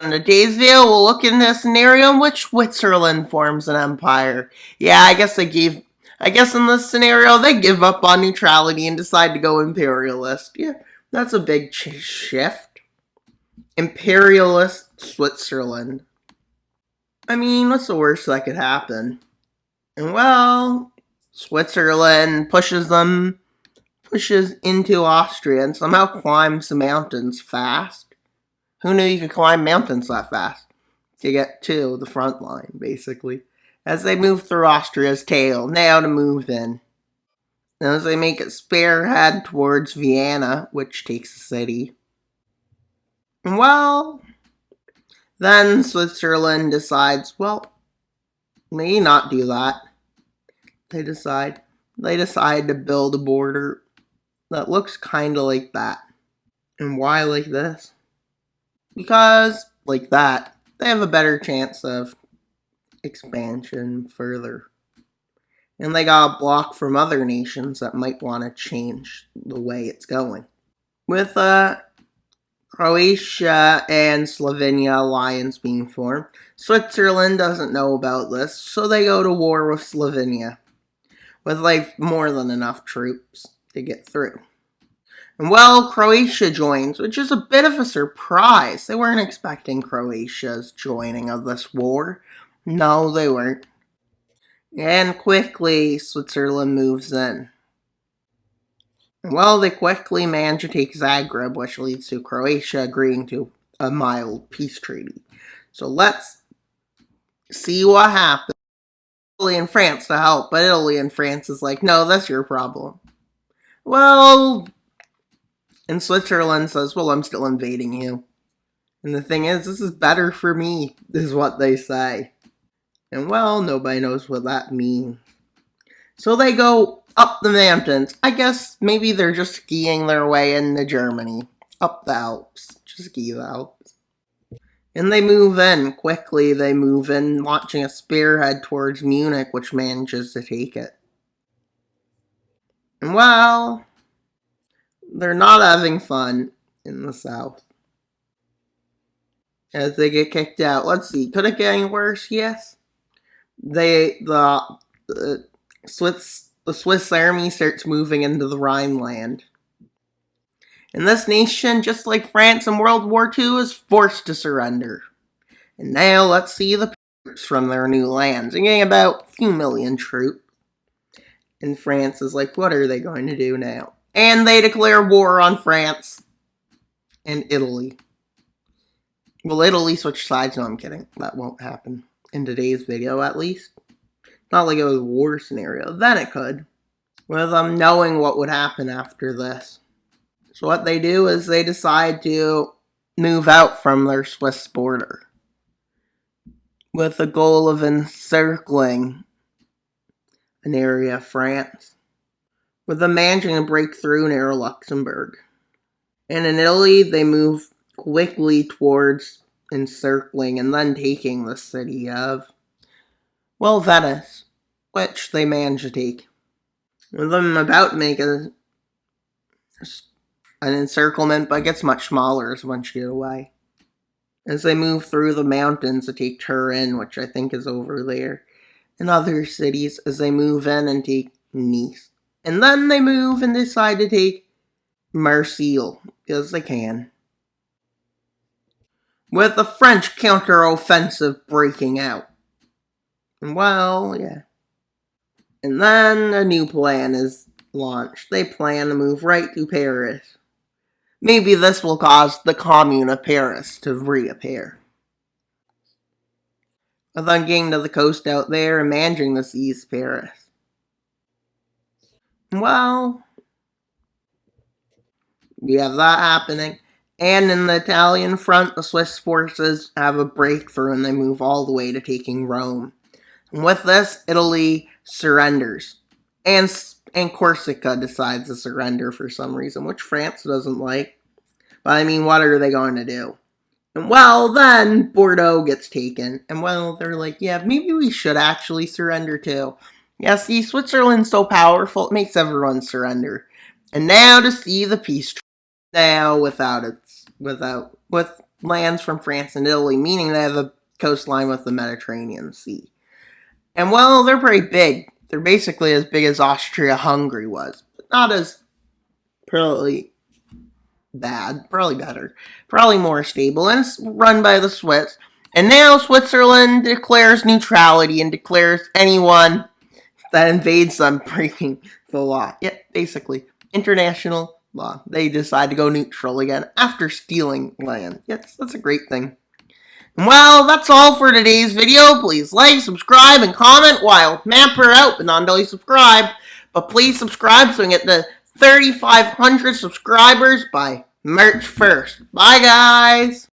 In today's video, we'll look into a scenario in which Switzerland forms an empire. Yeah, I guess in this scenario, they give up on neutrality and decide to go imperialist. Yeah, that's a big shift. Imperialist Switzerland. I mean, what's the worst that could happen? And well, Switzerland pushes into Austria and somehow climbs the mountains fast. Who knew you could climb mountains that fast? To get to the front line, basically. As they move through Austria's tail, now to move in. And as they make it spearhead towards Vienna, which takes the city. And well, then Switzerland decides, well, maybe not do that. They decide to build a border that looks kind of like that. And why like this? Because, like that, they have a better chance of expansion further. And they got a block from other nations that might want to change the way it's going. With Croatia and Slovenia alliance being formed, Switzerland doesn't know about this, so they go to war with Slovenia. With more than enough troops to get through. And well, Croatia joins, which is a bit of a surprise. They weren't expecting Croatia's joining of this war. No, they weren't. And quickly, Switzerland moves in. And well, they quickly manage to take Zagreb, which leads to Croatia agreeing to a mild peace treaty. So let's see what happens. Italy and France to help, but Italy and France is like, no, that's your problem. Well, and Switzerland says, well, I'm still invading you. And the thing is, this is better for me, is what they say. And well, nobody knows what that means. So they go up the mountains. I guess maybe they're just skiing their way into Germany. Up the Alps. Just ski the Alps. And they move in. Quickly, they move in, launching a spearhead towards Munich, which manages to take it. And well, they're not having fun in the south. As they get kicked out. Let's see, could it get any worse? Yes. The Swiss army starts moving into the Rhineland. And this nation, just like France in World War II, is forced to surrender. And now let's see the troops from their new lands. They're getting about a few million troops. And France is like, what are they going to do now? And they declare war on France and Italy. Will Italy switch sides? No, I'm kidding. That won't happen. In today's video, at least. Not like it was a war scenario. Then it could. With them knowing what would happen after this. So what they do is they decide to move out from their Swiss border. With the goal of encircling an area of France. With them managing to break through near Luxembourg. And in Italy, they move quickly towards encircling and then taking the city of, well, Venice, which they manage to take. With them about to make an encirclement, but it gets much smaller once you get away. As they move through the mountains to take Turin, which I think is over there, and other cities, as they move in and take Nice. And then they move and decide to take Marseille, because they can. With the French counter-offensive breaking out. And well, yeah. And then a new plan is launched. They plan to move right to Paris. Maybe this will cause the Commune of Paris to reappear. With them getting to the coast out there and managing to seize Paris. Well, we have that happening. And in the Italian front, the Swiss forces have a breakthrough and they move all the way to taking Rome. And with this, Italy surrenders. And Corsica decides to surrender for some reason, which France doesn't like. But I mean, what are they going to do? And well, then Bordeaux gets taken. And well, they're like, yeah, maybe we should actually surrender too. Yeah, see, Switzerland's so powerful, it makes everyone surrender. And now to see the peace treaty. Now, with lands from France and Italy, meaning they have a coastline with the Mediterranean Sea. And well, they're pretty big. They're basically as big as Austria-Hungary was, but not as probably bad, probably better, probably more stable, and it's run by the Swiss. And now Switzerland declares neutrality and declares anyone that invades them breaking the law. Yeah, basically, international law. They decide to go neutral again after stealing land. Yes, that's a great thing. Well, that's all for today's video. Please like, subscribe, and comment while Mapper out, but not until you subscribe. But please subscribe so we can get to 3,500 subscribers by March 1st. Bye, guys!